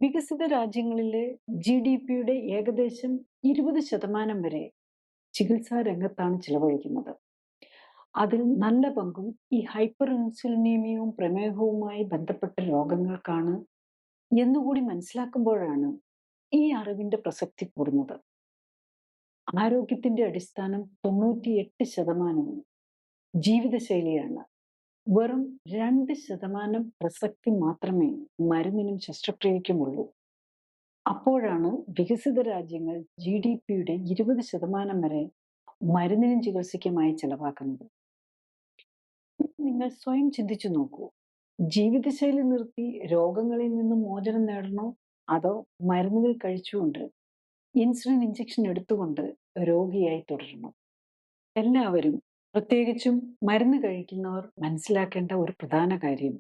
വികസിത രാജ്യങ്ങളിലെ GDP-യുടെ ഏകദേശം 20% വരെ ചികിത്സാ രംഗത്താണ് ചിലവഴിക്കുന്നത്. അതിൽ നല്ല പങ്കും ഈ ഹൈപ്പർ ഇൻസുലിനീമിയവും പ്രമേഹവുമായി ബന്ധപ്പെട്ട രോഗങ്ങൾക്കാണ് എന്നുകൂടി മനസ്സിലാക്കുമ്പോഴാണ് ഈ അറിവിന്റെ പ്രസക്തി കൂടുന്നത്. ആരോഗ്യത്തിന്റെ അടിസ്ഥാനം 98% ജീവിതശൈലിയാണ്. വെറും 2% പ്രസക്തി മാത്രമേ മരുന്നിനും ശസ്ത്രക്രിയയ്ക്കുമുള്ളൂ. അപ്പോഴാണ് വികസിത രാജ്യങ്ങൾ GDP-യുടെ 20% വരെ മരുന്നിനും ചികിത്സയ്ക്കുമായി ചെലവാക്കുന്നത്. നിങ്ങൾ സ്വയം ചിന്തിച്ചു നോക്കൂ. ജീവിതശൈലി നിർത്തി രോഗങ്ങളിൽ നിന്ന് മോചനം നേടണോ, അതോ മരുന്നുകൾ കഴിച്ചുകൊണ്ട് ഇൻസുലിൻ ഇഞ്ചക്ഷൻ എടുത്തുകൊണ്ട് രോഗിയായി തുടരണോ? എല്ലാവരും, പ്രത്യേകിച്ചും മരുന്ന് കഴിക്കുന്നവർ മനസ്സിലാക്കേണ്ട ഒരു പ്രധാന കാര്യം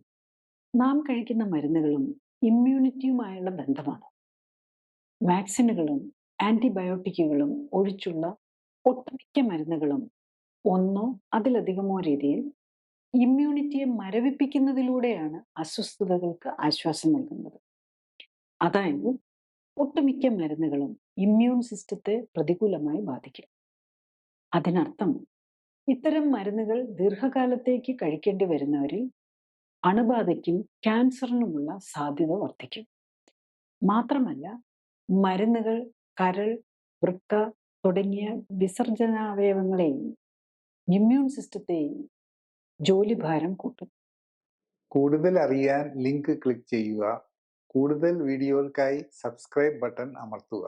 നാം കഴിക്കുന്ന മരുന്നുകളും ഇമ്മ്യൂണിറ്റിയുമായുള്ള ബന്ധമാണ്. വാക്സിനുകളും ആന്റിബയോട്ടിക്കുകളും ഒഴിച്ചുള്ള ഒട്ടുമിക്ക മരുന്നുകളും ഒന്നോ അതിലധികമോ രീതിയിൽ ഇമ്മ്യൂണിറ്റിയെ മരവിപ്പിക്കുന്നതിലൂടെയാണ് അസ്വസ്ഥതകൾക്ക് ആശ്വാസം നൽകുന്നത്. അതായത് ഒട്ടുമിക്ക മരുന്നുകളും ഇമ്മ്യൂൺ സിസ്റ്റത്തെ പ്രതികൂലമായി ബാധിക്കും. അതിനർത്ഥം ഇത്തരം മരുന്നുകൾ ദീർഘകാലത്തേക്ക് കഴിക്കേണ്ടി വരുന്നവരിൽ അണുബാധയ്ക്കും ക്യാൻസറിനുമുള്ള സാധ്യത വർദ്ധിക്കും. മാത്രമല്ല, മരുന്നുകൾ കരൾ, വൃക്ക തുടങ്ങിയ വിസർജനാവയവങ്ങളെയും ഇമ്മ്യൂൺ സിസ്റ്റത്തെയും ജോലിഭാരം കൂട്ടും. കൂടുതൽ അറിയാൻ ലിങ്ക് ക്ലിക്ക് ചെയ്യുക. കൂടുതൽ വീഡിയോകൾക്കായി സബ്സ്ക്രൈബ് ബട്ടൺ അമർത്തുക.